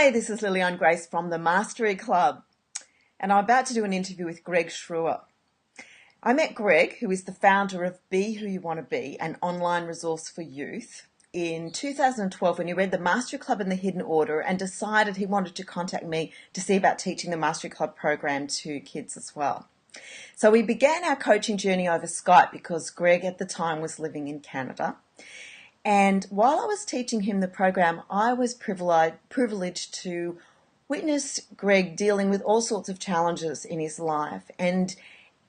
Hi, this is Liliane Grace from the Mastery Club, and I'm about to do an interview with Greg Schreeuwer. I met Greg, who is the founder of Be Who You Want to Be, an online resource for youth, in 2012 when he read the Mastery Club and the Hidden Order and decided he wanted to contact me to see about teaching the Mastery Club program to kids as well. So we began our coaching journey over Skype because Greg at the time was living in Canada. And while I was teaching him the program, I was privileged to witness Greg dealing with all sorts of challenges in his life, and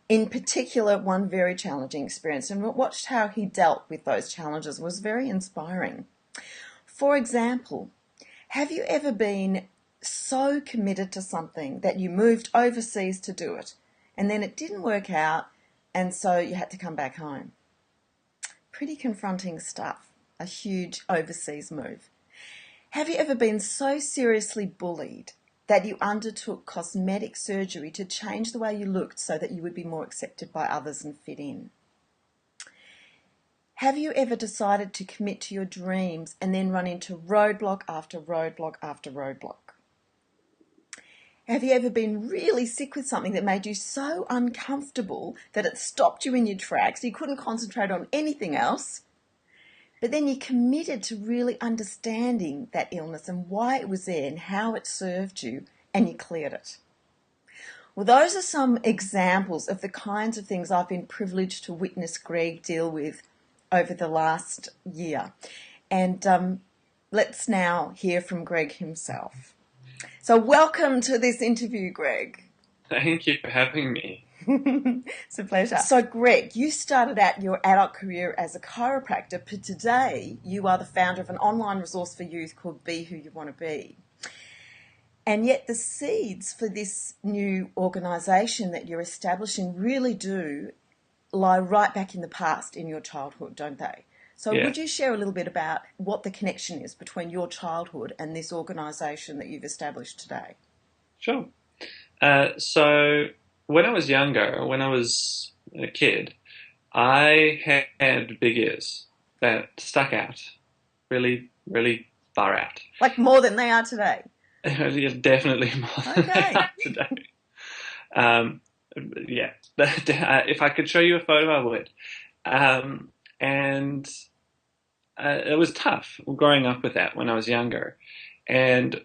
in particular, one very challenging experience, and watched how he dealt with those challenges was very inspiring. For example, have you ever been so committed to something that you moved overseas to do it, and then it didn't work out, and so you had to come back home? Pretty confronting stuff. A huge overseas move. Have you ever been so seriously bullied that you undertook cosmetic surgery to change the way you looked so that you would be more accepted by others and fit in? Have you ever decided to commit to your dreams and then run into roadblock after roadblock after roadblock? Have you ever been really sick with something that made you so uncomfortable that it stopped you in your tracks, you couldn't concentrate on anything else? But then you committed to really understanding that illness and why it was there and how it served you, and you cleared it. Well, those are some examples of the kinds of things I've been privileged to witness Greg deal with over the last year. And let's now hear from Greg himself. So welcome to this interview, Greg. Thank you for having me. It's a pleasure. So, Greg, you started out your adult career as a chiropractor, but today you are the founder of an online resource for youth called Be Who You Want to Be. And yet the seeds for this new organisation that you're establishing really do lie right back in the past in your childhood, don't they? So would you share a little bit about what the connection is between your childhood and this organisation that you've established today? Sure. So when I was younger, when I was a kid, I had big ears that stuck out, really, really far out. Like more than they are today? Definitely more than they are today. If I could show you a photo, I would. And it was tough growing up with that when I was younger. And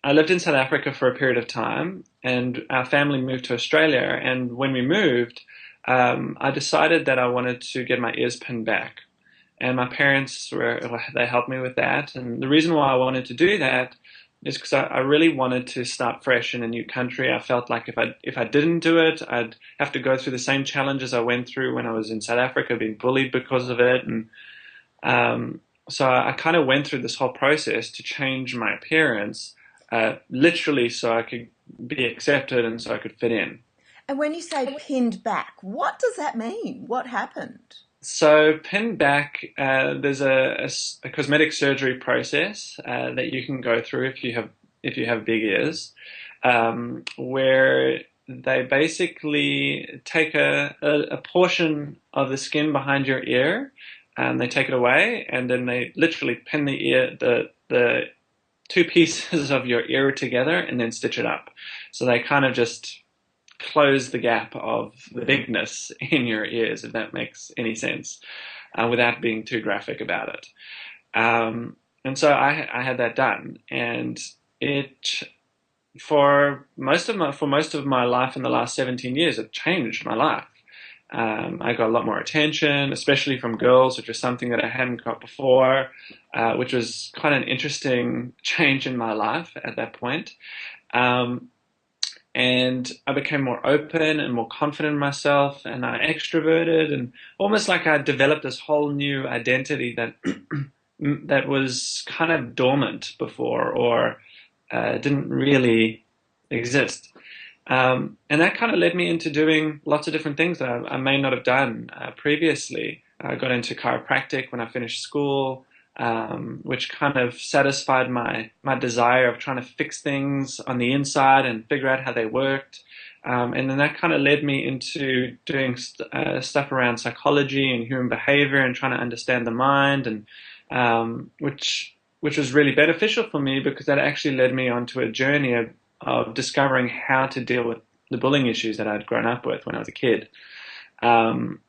I lived in South Africa for a period of time, and our family moved to Australia. And when we moved, I decided that I wanted to get my ears pinned back. And my parents they helped me with that. And the reason why I wanted to do that is because I really wanted to start fresh in a new country. I felt like if I didn't do it, I'd have to go through the same challenges I went through when I was in South Africa, being bullied because of it. And so I kind of went through this whole process to change my appearance, literally so I could be accepted and so I could fit in. And when you say pinned back, what does that mean? What happened? So pinned back, there's a cosmetic surgery process that you can go through if you have big ears, where they basically take a portion of the skin behind your ear, and they take it away, and then they literally pin the two pieces of your ear together and then stitch it up. So they kind of just close the gap of the bigness in your ears, if that makes any sense, without being too graphic about it. And so I had that done, and it for most of my life in the last 17 years, it changed my life. I got a lot more attention, especially from girls, which was something that I hadn't got before, which was quite an interesting change in my life at that point. And I became more open and more confident in myself, and I extroverted, and almost like I developed this whole new identity that that was kind of dormant before, or didn't really exist. And that kind of led me into doing lots of different things that I may not have done previously. I got into chiropractic when I finished school, which kind of satisfied my desire of trying to fix things on the inside and figure out how they worked. And then that kind of led me into doing stuff around psychology and human behavior and trying to understand the mind, and which which was really beneficial for me because that actually led me onto a journey of discovering how to deal with the bullying issues that I'd grown up with when I was a kid. Um,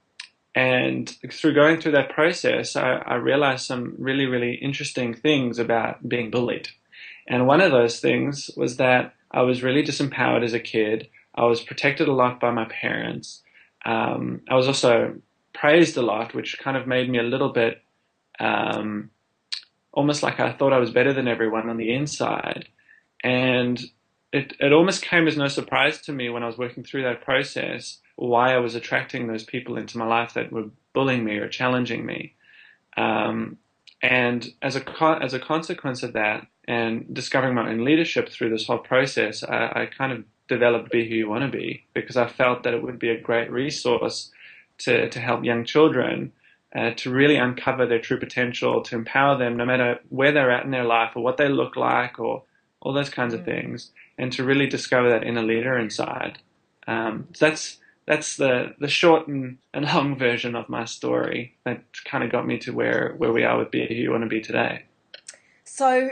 and through going through that process, I realized some really, really interesting things about being bullied. And one of those things was that I was really disempowered as a kid. I was protected a lot by my parents. I was also praised a lot, which kind of made me a little bit um, almost like I thought I was better than everyone on the inside. And it almost came as no surprise to me when I was working through that process why I was attracting those people into my life that were bullying me or challenging me. Um, and as a consequence of that, and discovering my own leadership through this whole process, I kind of developed Be Who You Want to Be because I felt that it would be a great resource to help young children to really uncover their true potential, to empower them no matter where they're at in their life or what they look like or all those kinds of things, and to really discover that inner leader inside. So that's the short and long version of my story that kind of got me to where we are with Be Who You Want to Be today. So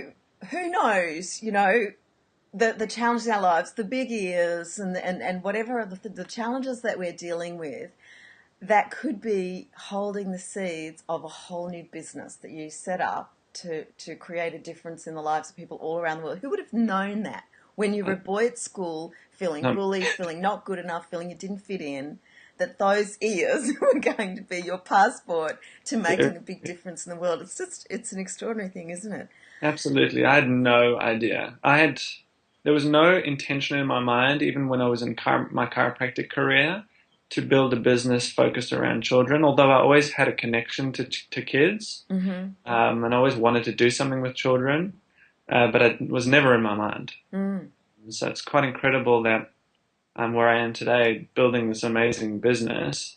who knows, the challenges in our lives, the big ears and whatever are the challenges that we're dealing with, that could be holding the seeds of a whole new business that you set up to create a difference in the lives of people all around the world. Who would have known that when you were a boy at school, feeling Um, bullied, feeling not good enough, feeling you didn't fit in, that those ears were going to be your passport to making a big difference in the world? It's an extraordinary thing, isn't it? Absolutely. I had no idea. There was no intention in my mind, even when I was in my chiropractic career, to build a business focused around children, although I always had a connection to kids, and I always wanted to do something with children, but it was never in my mind. Mm. So it's quite incredible that I'm where I am today, building this amazing business,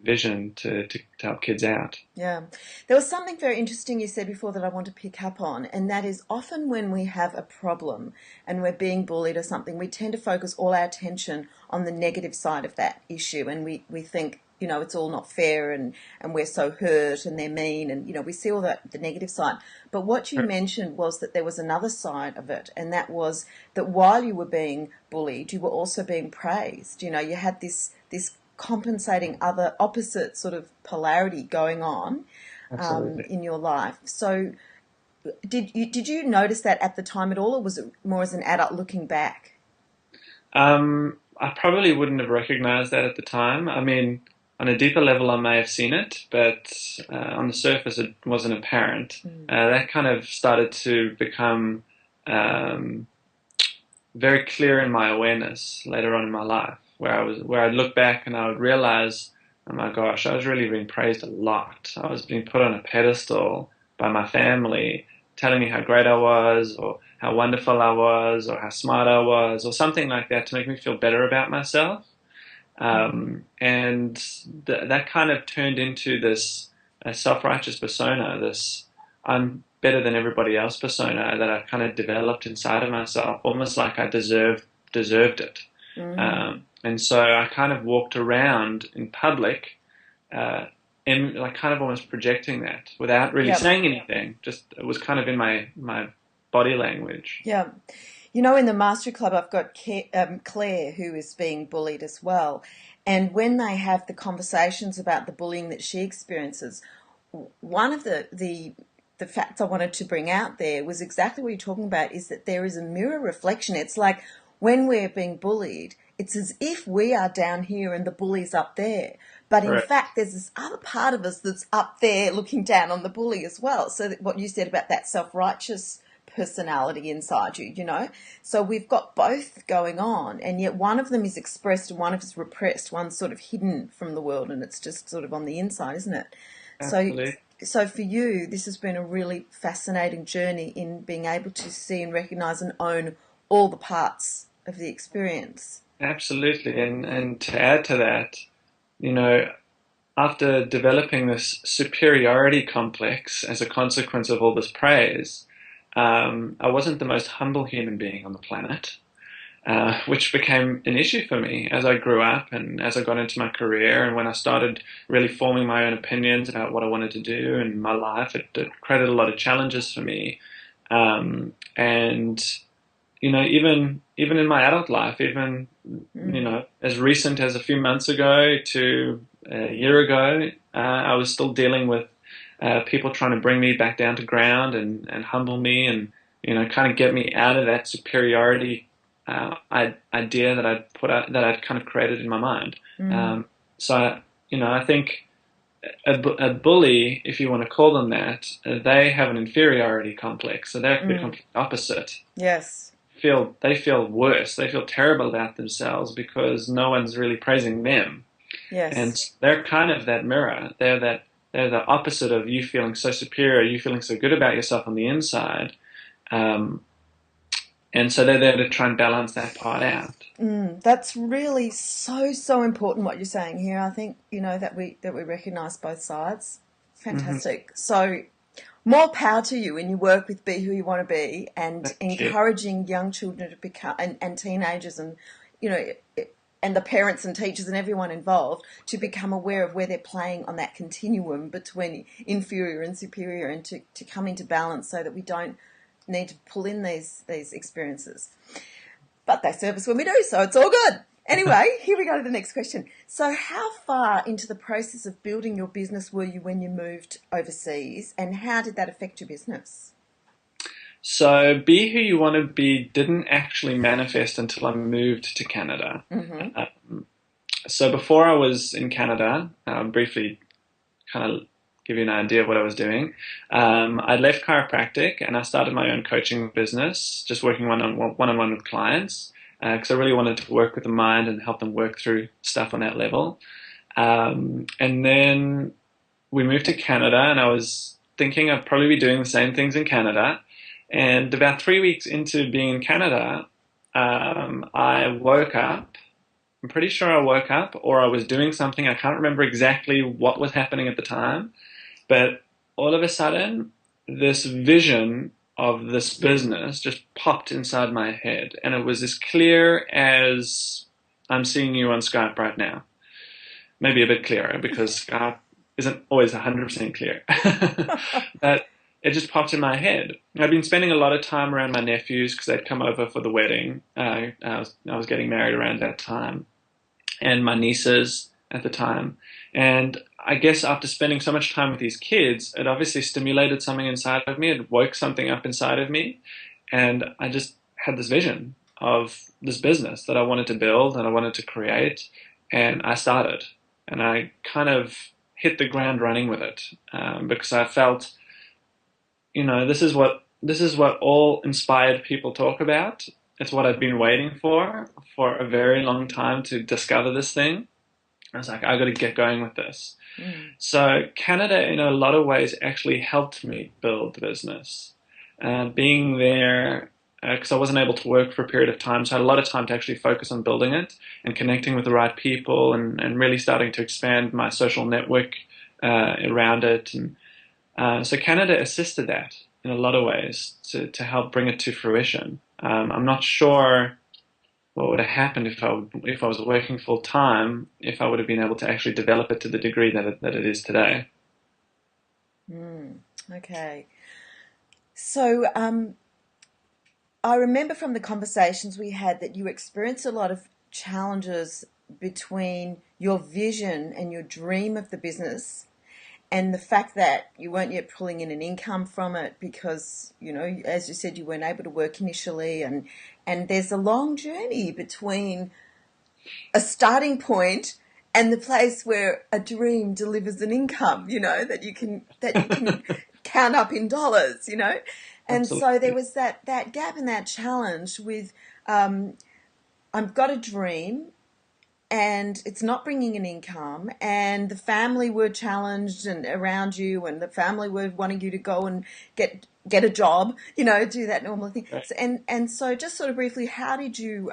vision to help kids out. Yeah. There was something very interesting you said before that I want to pick up on, and that is often when we have a problem and we're being bullied or something, we tend to focus all our attention on the negative side of that issue, and we think, it's all not fair and we're so hurt and they're mean and, we see all the negative side. But what you mentioned was that there was another side of it, and that was that while you were being bullied, you were also being praised. You had this compensating other opposite sort of polarity going on Absolutely. in your life. So did you notice that at the time at all, or was it more as an adult looking back? I probably wouldn't have recognized that at the time. I mean, on a deeper level, I may have seen it, but on the surface, it wasn't apparent. That kind of started to become um, very clear in my awareness later on in my life, where I'd look back and I would realize, oh my gosh, I was really being praised a lot. I was being put on a pedestal by my family, telling me how great I was, or how wonderful I was, or how smart I was, or something like that to make me feel better about myself. And that kind of turned into this self-righteous persona, this I'm better than everybody else persona that I kind of developed inside of myself, almost like I deserved it. And so I kind of walked around in public, and like kind of almost projecting that without really Yep. saying anything. Just it was kind of in my body language. Yeah. In the Mastery Club, I've got Claire, who is being bullied as well. And when they have the conversations about the bullying that she experiences, one of the facts I wanted to bring out there was exactly what you're talking about, is that there is a mirror reflection. It's like when we're being bullied, it's as if we are down here and the bully's up there. But in Correct. fact, there's this other part of us that's up there looking down on the bully as well. So that what you said about that self-righteous personality inside you. So we've got both going on, and yet one of them is expressed and one of is repressed. One's sort of hidden from the world, and it's just sort of on the inside, isn't it? So, Absolutely. so for you, this has been a really fascinating journey in being able to see and recognize and own all the parts of the experience. Absolutely. And to add to that, you know, after developing this superiority complex as a consequence of all this praise, I wasn't the most humble human being on the planet. which became an issue for me as I grew up and as I got into my career and when I started really forming my own opinions about what I wanted to do in my life. It created a lot of challenges for me. And even in my adult life, even as recent as a few months ago to a year ago, I was still dealing with people trying to bring me back down to ground and humble me and kind of get me out of that superiority idea that I'd kind of created in my mind. So I think a bully, if you want to call them that, they have an inferiority complex, so they're the complete opposite. Yes. They feel worse. They feel terrible about themselves because no one's really praising them. Yes. And they're kind of that mirror. They're the opposite of you feeling so superior, you feeling so good about yourself on the inside. And so they're there to try and balance that part out. That's really so important what you're saying here. I think, that we recognise both sides. Fantastic. So more power to you in your work with Be Who You Want to Be and encouraging young children to become, and teenagers and, and the parents and teachers and everyone involved to become aware of where they're playing on that continuum between inferior and superior and to come into balance so that we don't need to pull in these experiences. But they serve us when we do, so it's all good. Anyway, here we go to the next question. So how far into the process of building your business were you when you moved overseas, and how did that affect your business? So Be Who You Want to Be didn't actually manifest until I moved to Canada. So before I was in Canada, briefly kind of give you an idea of what I was doing. I left chiropractic and I started my own coaching business, just working one-on-one with clients because I really wanted to work with the mind and help them work through stuff on that level. And then we moved to Canada and I was thinking I'd probably be doing the same things in Canada. And about 3 weeks into being in Canada, I woke up. I'm pretty sure I woke up or I was doing something. I can't remember exactly what was happening at the time. But all of a sudden, this vision of this business just popped inside my head. And it was as clear as I'm seeing you on Skype right now. Maybe a bit clearer because Skype isn't always 100% clear. But it just popped in my head. I've been spending a lot of time around my nephews because they'd come over for the wedding. I was getting married around that time. And my nieces at the time. And I guess after spending so much time with these kids, it obviously stimulated something inside of me. It woke something up inside of me. And I just had this vision of this business that I wanted to build and I wanted to create. And I started. And I kind of hit the ground running with it because I felt, this is what all inspired people talk about. It's what I've been waiting for a very long time to discover this thing. I was like, I got to get going with this. So Canada, in a lot of ways, actually helped me build the business. Being there, because I wasn't able to work for a period of time, so I had a lot of time to actually focus on building it and connecting with the right people and really starting to expand my social network around it. And so Canada assisted that in a lot of ways to help bring it to fruition. I'm not sure what would have happened if I was working full time, if I would have been able to actually develop it to the degree that it is today. Okay. So I remember from the conversations we had that you experienced a lot of challenges between your vision and your dream of the business and the fact that you weren't yet pulling in an income from it because, as you said, you weren't able to work initially. And there's a long journey between a starting point and the place where a dream delivers an income, that you can count up in dollars, And Absolutely. so there was that gap and that challenge with I've got a dream and it's not bringing an income, and the family were challenged and around you, and the family were wanting you to go and get a job, do that normal thing. Right. So, and so just sort of briefly, how did you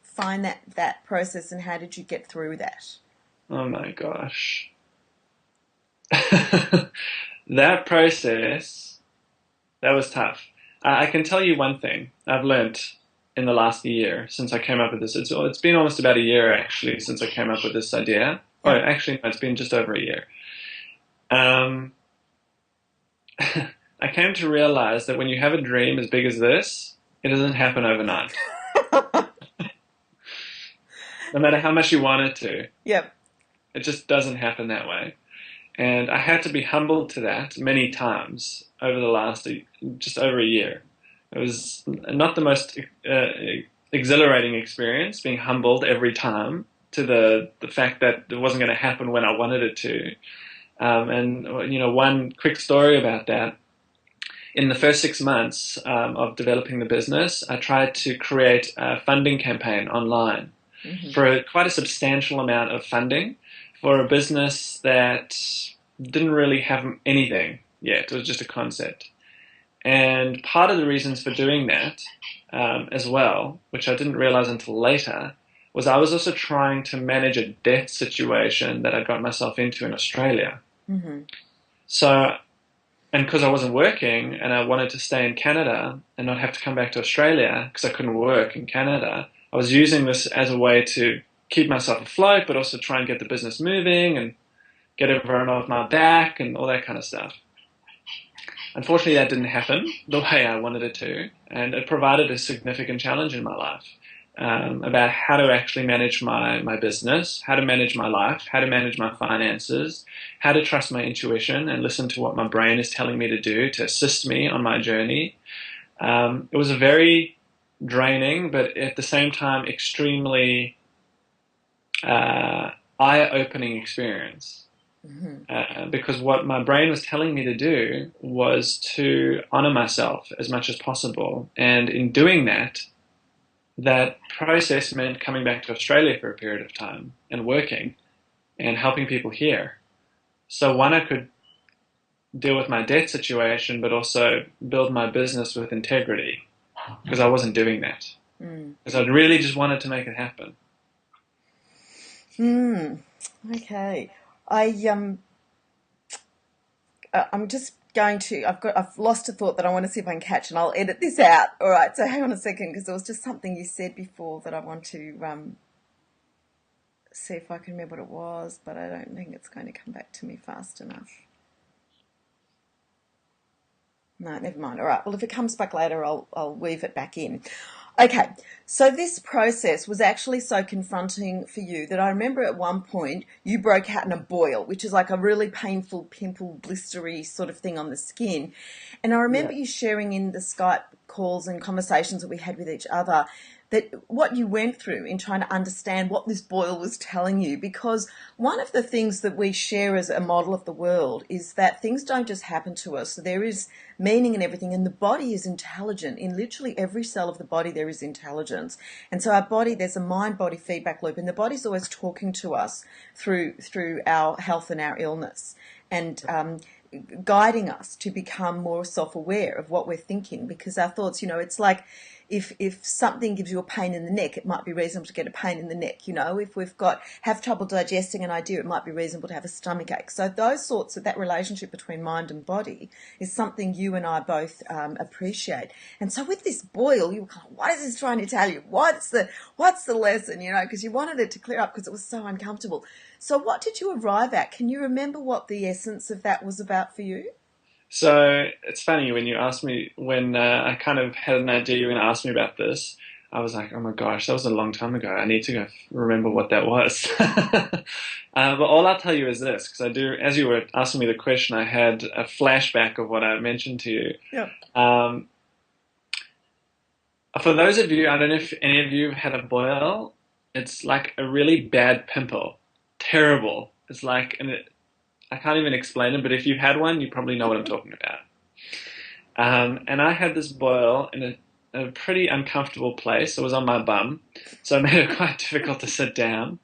find that process, and how did you get through that? Oh my gosh. That process, that was tough. I can tell you one thing I've learnt in the last year since I came up with this. It's been almost about a year actually since I came up with this idea. Oh, Yeah. actually, no, it's been just over a year. Um, I came to realize that when you have a dream as big as this, it doesn't happen overnight. No matter how much you want it to, Yep. it just doesn't happen that way. And I had to be humbled to that many times over the last just over a year. It was not the most exhilarating experience, being humbled every time to the fact that it wasn't going to happen when I wanted it to. And one quick story about that. In the first 6 months of developing the business, I tried to create a funding campaign online for quite a substantial amount of funding for a business that didn't really have anything yet. It was just a concept. And part of the reasons for doing that as well, which I didn't realize until later, was I was also trying to manage a debt situation that I got myself into in Australia. So, and because I wasn't working and I wanted to stay in Canada and not have to come back to Australia because I couldn't work in Canada, I was using this as a way to keep myself afloat, but also try and get the business moving and get everyone off my back and all that kind of stuff. Unfortunately, that didn't happen the way I wanted it to, and it provided a significant challenge in my life about how to actually manage my business, how to manage my life, how to manage my finances, how to trust my intuition and listen to what my brain is telling me to do to assist me on my journey. It was a very draining, but at the same time, extremely eye-opening experience. Because what my brain was telling me to do was to honor myself as much as possible. And in doing that, that process meant coming back to Australia for a period of time and working and helping people here. So one, I could deal with my debt situation, but also build my business with integrity because I wasn't doing that. Because I really just wanted to make it happen. Okay. I'm just going to. I've lost a thought that I want to see if I can catch, and I'll edit this out. All right. So hang on a second, because there was just something you said before that I want to see if I can remember what it was, but I don't think it's going to come back to me fast enough. No, never mind. All right. Well, if it comes back later, I'll weave it back in. Okay, so this process was actually so confronting for you that I remember at one point you broke out in a boil, which is like a really painful pimple, blistery sort of thing on the skin. And I remember you sharing in the Skype calls and conversations that we had with each other that what you went through in trying to understand what this boil was telling you, because one of the things that we share as a model of the world is that things don't just happen to us. So there is meaning in everything, and the body is intelligent. In literally every cell of the body there is intelligence. And so our body, there's a mind-body feedback loop, and the body's always talking to us through our health and our illness, and guiding us to become more self-aware of what we're thinking, because our thoughts, it's like if something gives you a pain in the neck, it might be reasonable to get a pain in the neck. If we've have trouble digesting an idea, it might be reasonable to have a stomach ache. So those sorts of that relationship between mind and body is something you and I both appreciate. And so with this boil, you were kind of, what is this trying to tell you? What's the lesson? Because you wanted it to clear up because it was so uncomfortable. So what did you arrive at? Can you remember what the essence of that was about for you? So it's funny when you asked me, when I kind of had an idea you were going to ask me about this, I was like, oh my gosh, that was a long time ago. I need to go remember what that was. But all I'll tell you is this, because I do, as you were asking me the question, I had a flashback of what I mentioned to you. Yeah. For those of you, I don't know if any of you have had a boil, it's like a really bad pimple. Terrible. It's like, I can't even explain it, but if you've had one, you probably know what I'm talking about. And I had this boil in a pretty uncomfortable place. It was on my bum, so it made it quite difficult to sit down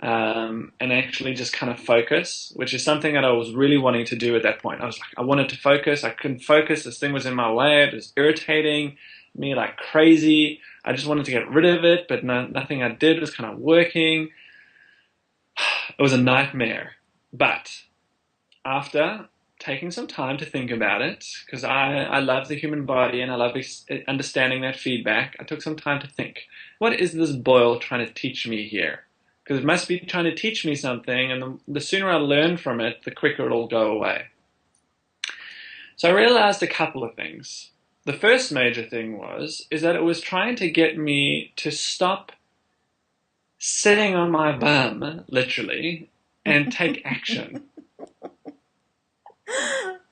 and actually just kind of focus, which is something that I was really wanting to do at that point. I was like, I wanted to focus. I couldn't focus. This thing was in my way. It was irritating me like crazy. I just wanted to get rid of it, but nothing I did was kind of working. It was a nightmare. But after taking some time to think about it, because I love the human body and I love understanding that feedback. I took some time to think, what is this boil trying to teach me here? Because it must be trying to teach me something, and the sooner I learn from it, the quicker it'll go away. So I realized a couple of things. The first major thing is that it was trying to get me to stop sitting on my bum, literally, and take action.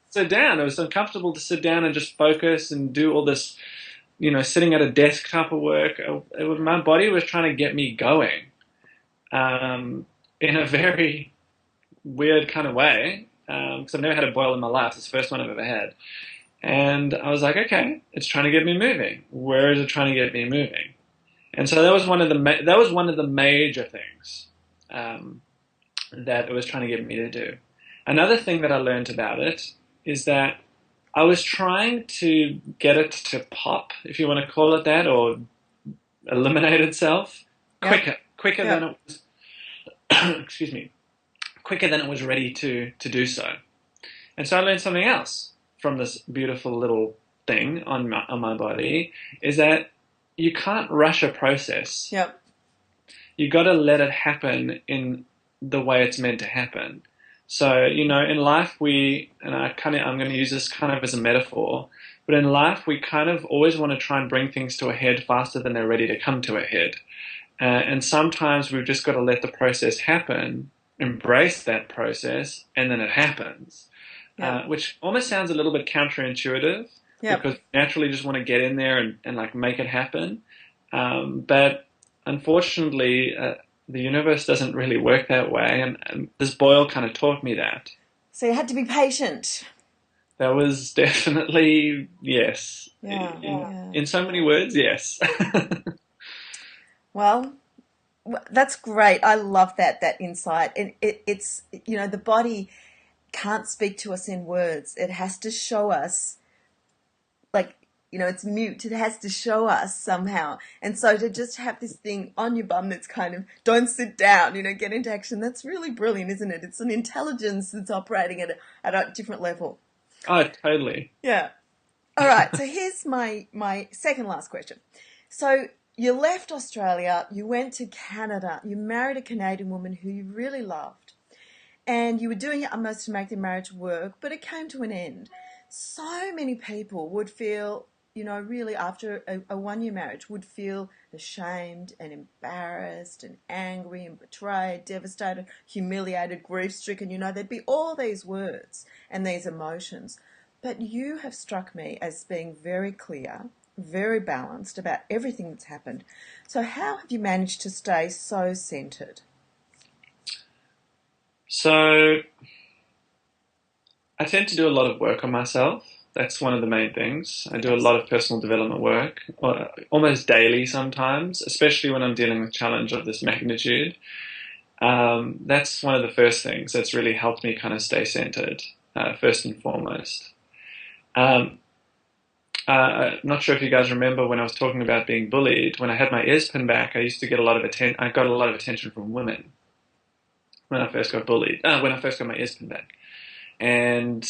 Sit down. It was uncomfortable to sit down and just focus and do all this, sitting at a desk type of work. My body was trying to get me going in a very weird kind of way, because I've never had a boil in my life. It's the first one I've ever had. And I was like, okay, it's trying to get me moving. Where is it trying to get me moving? And so that was one of the major things that it was trying to get me to do. Another thing that I learned about it is that I was trying to get it to pop, if you want to call it that, or eliminate itself quicker than it was. Excuse me, quicker than it was ready to do so. And so I learned something else from this beautiful little thing on my body, is that you can't rush a process. Yep. You got to let it happen in the way it's meant to happen. So, in life I'm going to use this kind of as a metaphor, but in life we kind of always want to try and bring things to a head faster than they're ready to come to a head. And sometimes we've just got to let the process happen, embrace that process, and then it happens. Which almost sounds a little bit counterintuitive, because we naturally just want to get in there and like make it happen. But unfortunately, the universe doesn't really work that way, and this boil kind of taught me that. So you had to be patient. That was definitely, yes. In so many words, yes. Well, that's great. I love that insight. And it's, the body can't speak to us in words. It has to show us, it's mute. It has to show us somehow. And so to just have this thing on your bum that's kind of, don't sit down, get into action, that's really brilliant, isn't it? It's an intelligence that's operating at a different level. Oh, totally. Yeah. All right. So here's my second last question. So you left Australia, you went to Canada, you married a Canadian woman who you really loved, and you were doing your utmost to make the marriage work, but it came to an end. So many people would feel, really after a one-year marriage, would feel ashamed and embarrassed and angry and betrayed, devastated, humiliated, grief-stricken. There'd be all these words and these emotions. But you have struck me as being very clear, very balanced about everything that's happened. So how have you managed to stay so centered? So I tend to do a lot of work on myself. That's one of the main things. I do a lot of personal development work, almost daily sometimes, especially when I'm dealing with challenge of this magnitude. That's one of the first things that's really helped me kind of stay centered, first and foremost. I'm not sure if you guys remember when I was talking about being bullied. When I had my ears pinned back, I used to get a lot of attention. I got a lot of attention from women when I first got bullied. When I first got my ears pinned back, and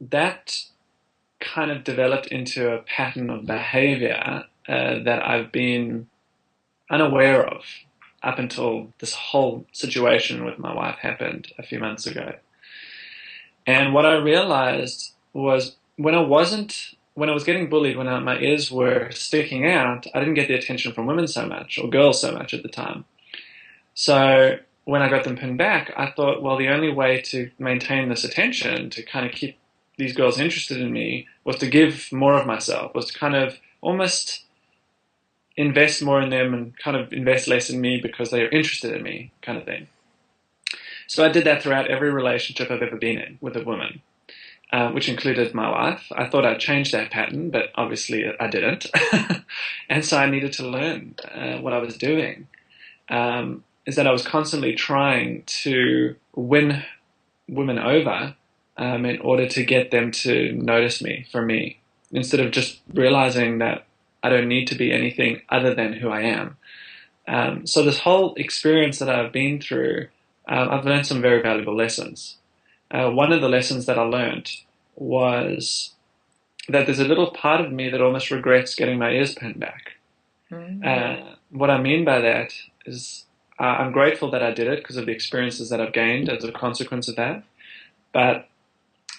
that kind of developed into a pattern of behavior that I've been unaware of up until this whole situation with my wife happened a few months ago. And what I realized was when I was getting bullied, when my ears were sticking out, I didn't get the attention from women so much, or girls so much at the time. So when I got them pinned back, I thought, well, the only way to maintain this attention, to kind of keep these girls interested in me, was to give more of myself, was to kind of almost invest more in them and kind of invest less in me because they are interested in me, kind of thing. So I did that throughout every relationship I've ever been in with a woman, which included my wife. I thought I'd change that pattern, but obviously I didn't. And so I needed to learn what I was doing. Is that I was constantly trying to win women over in order to get them to notice me for me, instead of just realizing that I don't need to be anything other than who I am. So this whole experience that I've been through, I've learned some very valuable lessons. one of the lessons that I learned was that there's a little part of me that almost regrets getting my ears pinned back. What I mean by that is I'm grateful that I did it because of the experiences that I've gained as a consequence of that. But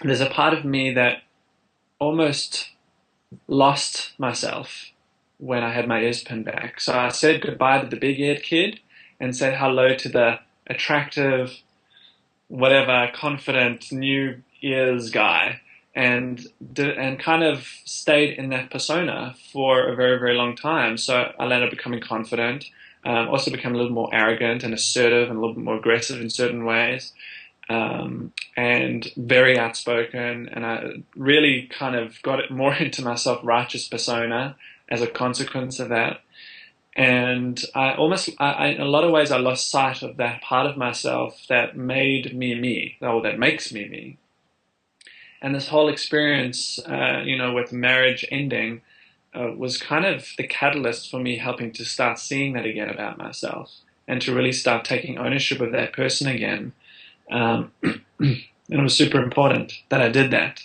there's a part of me that almost lost myself when I had my ears pinned back. So I said goodbye to the big-eared kid and said hello to the attractive, whatever, confident, new ears guy, and kind of stayed in that persona for a very, very long time. So I ended up becoming confident, also became a little more arrogant and assertive and a little bit more aggressive in certain ways, and very outspoken. And I really kind of got it more into my self-righteous persona as a consequence of that. And in a lot of ways, I lost sight of that part of myself that made me me, or that makes me me. And this whole experience, with marriage ending, was kind of the catalyst for me helping to start seeing that again about myself and to really start taking ownership of that person again. And it was super important that I did that.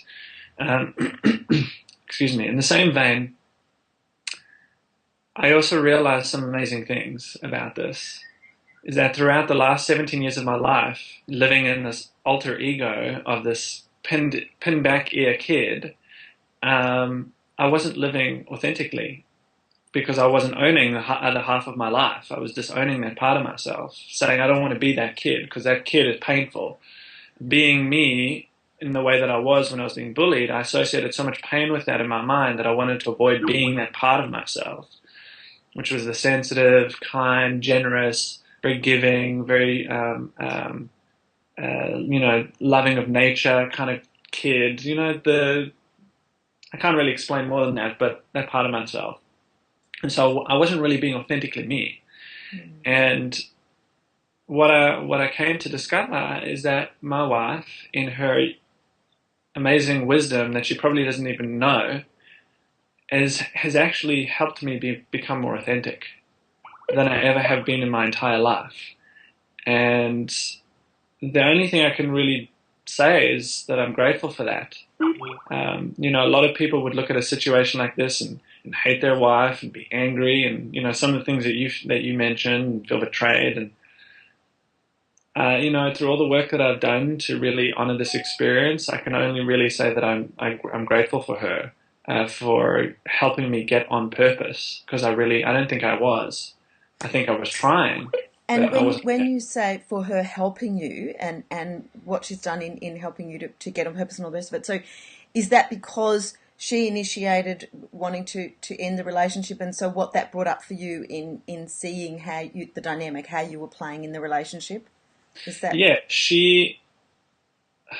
Excuse me. In the same vein, I also realized some amazing things about this, is that throughout the last 17 years of my life, living in this alter ego of this pinned back ear kid, I wasn't living authentically because I wasn't owning the other half of my life. I was disowning that part of myself, saying I don't want to be that kid because that kid is painful. Being me in the way that I was when I was being bullied, I associated so much pain with that in my mind that I wanted to avoid being that part of myself, which was the sensitive, kind, generous, very giving, very, loving of nature kind of kid. I can't really explain more than that, but that part of myself. And so I wasn't really being authentically me. And what I came to discover is that my wife, in her amazing wisdom that she probably doesn't even know, has actually helped me become more authentic than I ever have been in my entire life. And the only thing I can really say is that I'm grateful for that. A lot of people would look at a situation like this and hate their wife and be angry, and some of the things that you mentioned, and feel betrayed, and through all the work that I've done to really honor this experience, I can only really say that I'm grateful for her. For helping me get on purpose, because I don't think I was. I think I was trying. And when you say for her helping you and what she's done in helping you to get on purpose and all the rest of it, so is that because she initiated wanting to end the relationship, and so what that brought up for you in seeing the dynamic, how you were playing in the relationship? Is that... Yeah,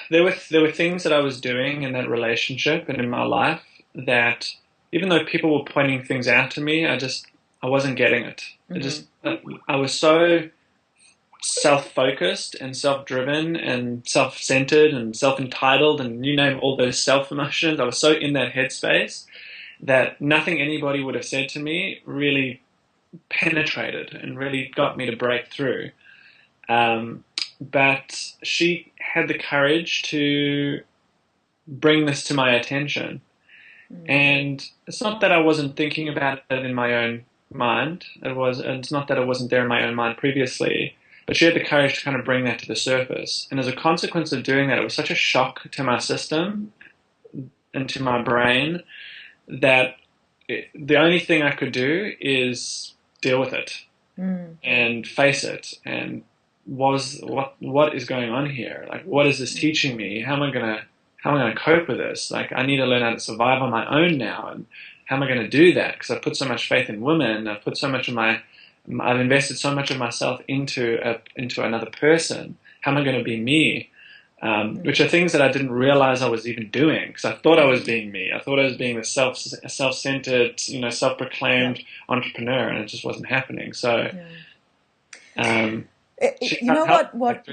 there were things that I was doing in that relationship and in my life that, even though people were pointing things out to me, I wasn't getting it. I was so self-focused and self-driven and self-centered and self-entitled, and you name all those self-emotions. I was so in that headspace that nothing anybody would have said to me really penetrated and really got me to break through. But she had the courage to bring this to my attention. And it's not that I wasn't thinking about it in my own mind. It's not that it wasn't there in my own mind previously, but she had the courage to kind of bring that to the surface. And as a consequence of doing that, it was such a shock to my system and to my brain that the only thing I could do is deal with it and face it. And what is going on here? Like, what is this teaching me? How am I gonna cope with this? Like, I need to learn how to survive on my own now, and how am I going to do that? Because I've put so much faith in women. I've invested so much of myself into another person. How am I going to be me? Which are things that I didn't realize I was even doing, because I thought I was being me. I thought I was being a self-centered, self-proclaimed entrepreneur, and it just wasn't happening. So, what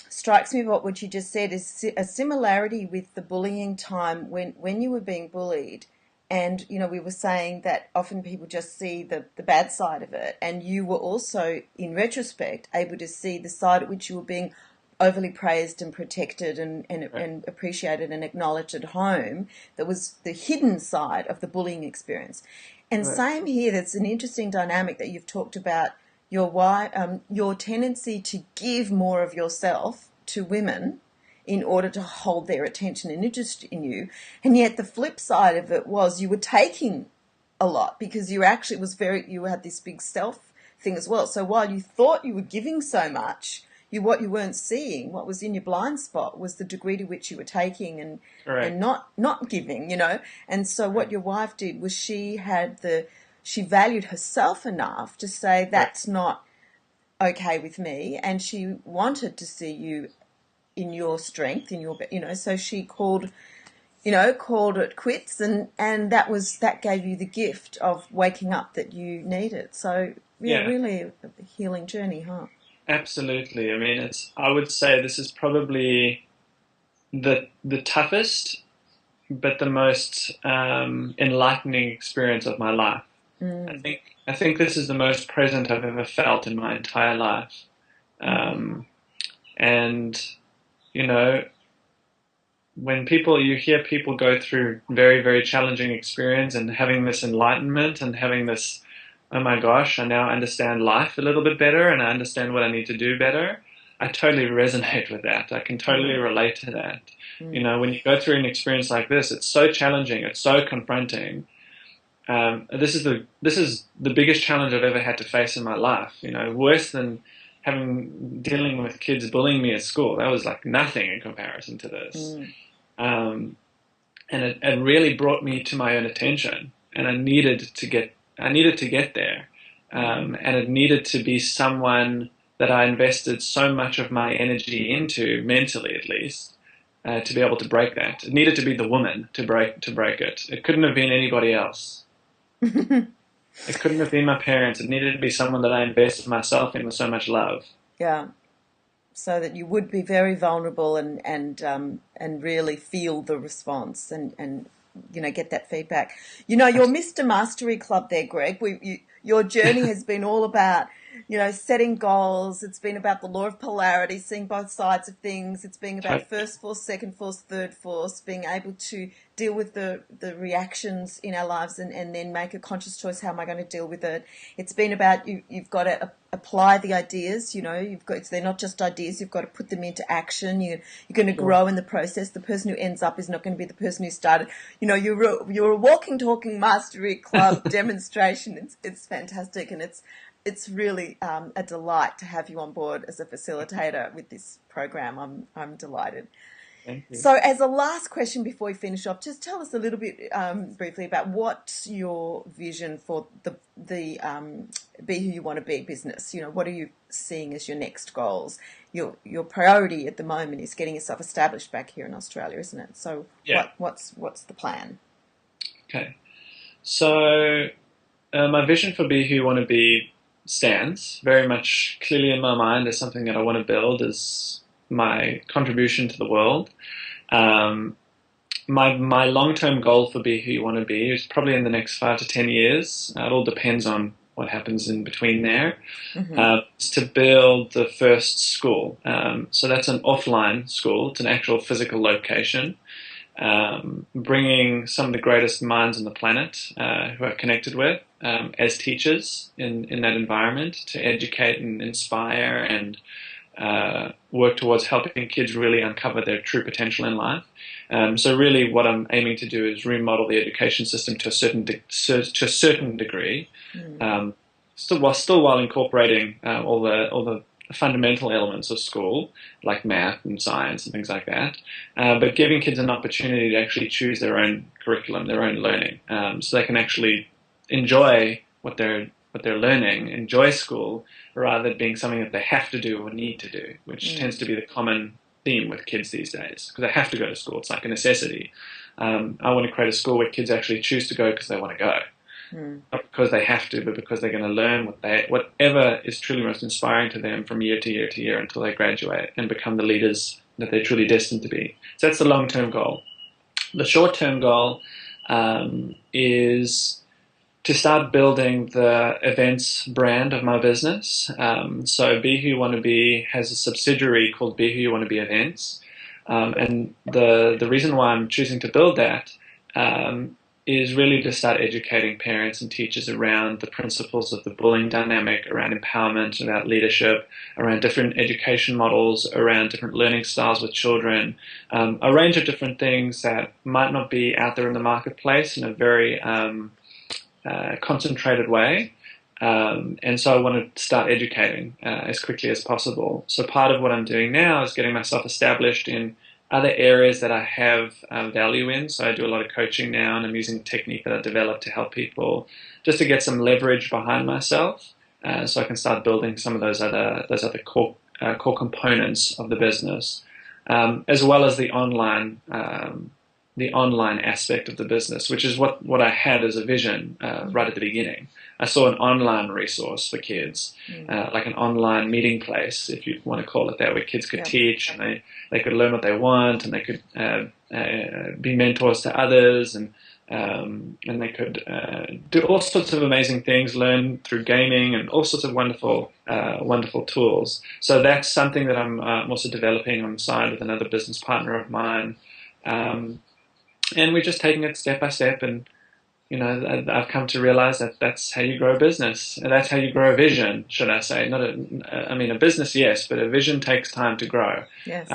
strikes me about what you just said is a similarity with the bullying time when you were being bullied. And, we were saying that often people just see the bad side of it. And you were also, in retrospect, able to see the side at which you were being overly praised and protected Right. and appreciated and acknowledged at home. That was the hidden side of the bullying experience. And Right. same here, that's an interesting dynamic that you've talked about your wife, your tendency to give more of yourself to women in order to hold their attention and interest in you. And yet the flip side of it was you were taking a lot because you actually you had this big self thing as well. So while you thought you were giving so much, what you weren't seeing, what was in your blind spot, was the degree to which you were taking and Correct. not giving, you know. And so what Correct. your wife did was she valued herself enough to say Correct. that's not okay with me, and she wanted to see you in your strength, in your, you know. So she called it quits, and that gave you the gift of waking up that you needed. So yeah, Yeah. really a healing journey, huh? Absolutely. I mean, I would say this is probably the toughest, but the most enlightening experience of my life. I Mm. think I think this is the most present I've ever felt in my entire life. Mm. Um, and you know, when you hear people go through very, very challenging experience and having this enlightenment and having this, oh my gosh, I now understand life a little bit better and I understand what I need to do better. I totally resonate with that. I can totally Mm. relate to that. You Mm. know, when you go through an experience like this, it's so challenging, it's so confronting. This is the biggest challenge I've ever had to face in my life. You know, worse than having dealing with kids bullying me at school. That was like nothing in comparison to this. Mm. Um, and it really brought me to my own attention, and I needed to get there, and it needed to be someone that I invested so much of my energy into, mentally at least, to be able to break that. It needed to be the woman to break it. It couldn't have been anybody else. It couldn't have been my parents. It needed to be someone that I invested myself in with so much love. Yeah, so that you would be very vulnerable and really feel the response and get that feedback. Your Mr. Mastery Club there, Greg. Your journey has been all about setting goals. It's been about the law of polarity, seeing both sides of things. It's been about first force, second force, third force, being able to deal with the reactions in our lives and then make a conscious choice. How am I going to deal with it? It's been about you've got to apply the ideas. They're not just ideas. You've got to put them into action. You're going to Sure. grow in the process. The person who ends up is not going to be the person who started. You're a walking, talking mastery club demonstration. It's fantastic, and it's really a delight to have you on board as a facilitator with this program. I'm delighted. Thank you. So, as a last question before we finish off, just tell us a little bit briefly about what's your vision for the Be Who You Want to Be business. What are you seeing as your next goals? Your priority at the moment is getting yourself established back here in Australia, isn't it? So, Yeah. what's the plan? Okay. So my vision for Be Who You Want to Be stands very much clearly in my mind as something that I want to build as my contribution to the world. Um, my long term goal for Be Who You Want to Be is probably in the next 5 to 10 years. It all depends on what happens in between there. Mm-hmm. Is to build the first school. So that's an offline school. It's an actual physical location, bringing some of the greatest minds on the planet who I've connected with as teachers in that environment to educate and inspire and work towards helping kids really uncover their true potential in life. So really what I'm aiming to do is remodel the education system to a certain degree, Mm. still while incorporating all the fundamental elements of school, like math and science and things like that, but giving kids an opportunity to actually choose their own curriculum, their own learning, so they can actually enjoy what they're learning, enjoy school, rather than being something that they have to do or need to do, which Mm. tends to be the common theme with kids these days, because they have to go to school. It's like a necessity. I want to create a school where kids actually choose to go because they want to go, Mm. not because they have to, but because they're going to learn whatever is truly most inspiring to them from year to year to year until they graduate and become the leaders that they're truly destined to be. So that's the long-term goal. The short-term goal is to start building the events brand of my business. So Be Who You Want to Be has a subsidiary called Be Who You Want to Be Events. And the reason why I'm choosing to build that is really to start educating parents and teachers around the principles of the bullying dynamic, around empowerment, about leadership, around different education models, around different learning styles with children, a range of different things that might not be out there in the marketplace in a very concentrated way. And so I want to start educating as quickly as possible. So part of what I'm doing now is getting myself established in other areas that I have value in. So I do a lot of coaching now, and I'm using a technique that I developed to help people just to get some leverage behind myself, so I can start building some of those other core components of the business, as well as the online aspect of the business, which is what I had as a vision right at the beginning. I saw an online resource for kids, like an online meeting place, if you want to call it that, where kids could teach, and they could learn what they want, and they could be mentors to others, and they could do all sorts of amazing things, learn through gaming, and all sorts of wonderful tools. So that's something that I'm also developing on the side with another business partner of mine. And we're just taking it step by step, and I've come to realize that that's how you grow a business, and that's how you grow a vision, should I say? A business, yes, but a vision takes time to grow. Yes.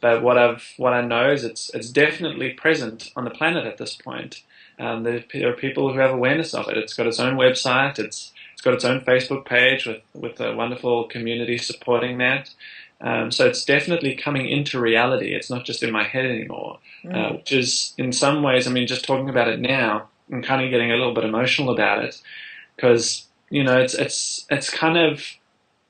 But what I know is it's definitely present on the planet at this point. There are people who have awareness of it. It's got its own website. It's got its own Facebook page with a wonderful community supporting that. So it's definitely coming into reality. It's not just in my head anymore, which is in some ways, just talking about it now, I'm kind of getting a little bit emotional about it, because it's kind of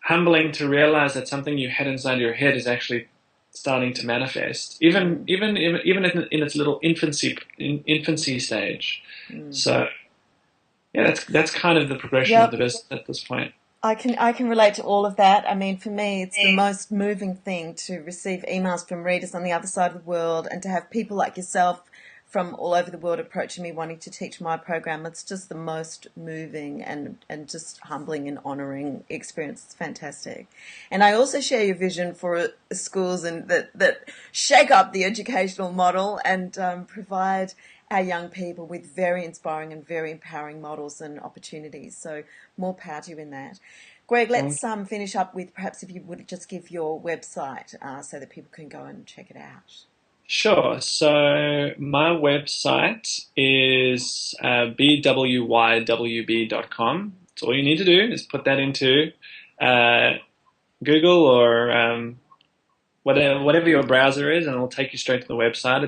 humbling to realize that something you had inside your head is actually starting to manifest, even in its little infancy stage. So yeah, that's kind of the progression of the business at this point. I can relate to all of that. For me, it's the most moving thing to receive emails from readers on the other side of the world, and to have people like yourself from all over the world approaching me wanting to teach my program. It's just the most moving and just humbling and honouring experience. It's fantastic. And I also share your vision for schools and that shake up the educational model and provide our young people with very inspiring and very empowering models and opportunities. So more power to you in that. Greg, let's finish up with perhaps if you would just give your website so that people can go and check it out. Sure. So my website is bwywb.com. That's all you need to do is put that into Google or whatever your browser is, and it'll take you straight to the website.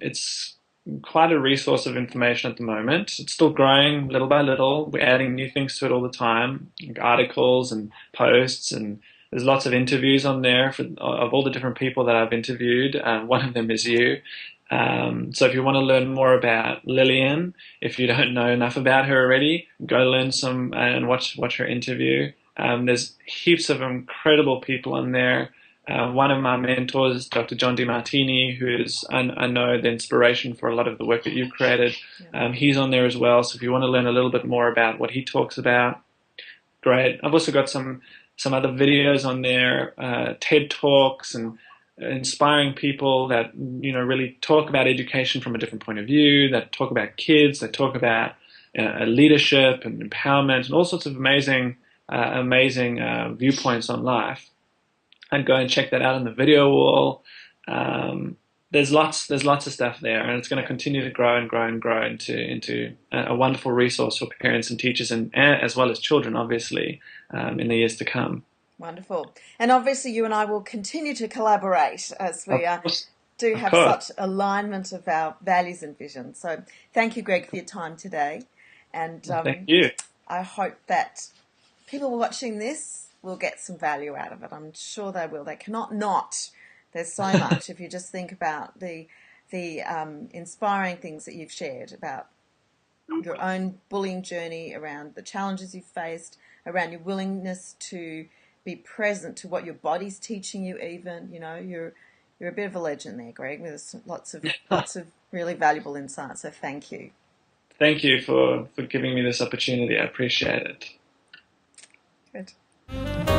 It's quite a resource of information at the moment. It's still growing little by little. We're adding new things to it all the time, like articles and posts, and there's lots of interviews on there of all the different people that I've interviewed. One of them is you. So if you want to learn more about Liliane, if you don't know enough about her already, go learn some and watch her interview. There's heaps of incredible people on there. One of my mentors, Dr. John DiMartini, who is, I know, the inspiration for a lot of the work that you've created. He's on there as well. So if you want to learn a little bit more about what he talks about, great. I've also got some other videos on there, TED Talks, and inspiring people that really talk about education from a different point of view, that talk about kids, that talk about leadership and empowerment, and all sorts of amazing viewpoints on life. I'd go and check that out on the video wall. There's lots of stuff there, and it's going to continue to grow and grow and grow into a wonderful resource for parents and teachers, and as well as children, obviously, in the years to come. Wonderful. And obviously you and I will continue to collaborate as we do have such alignment of our values and vision. So thank you, Greg, for your time today. And thank you. I hope that people watching this will get some value out of it. I'm sure they will. They cannot not. There's so much if you just think about the inspiring things that you've shared about your own bullying journey, around the challenges you've faced, around your willingness to be present to what your body's teaching you. Even you're a bit of a legend there, Greg. There's lots of really valuable insights. So thank you. Thank you for giving me this opportunity. I appreciate it. Good.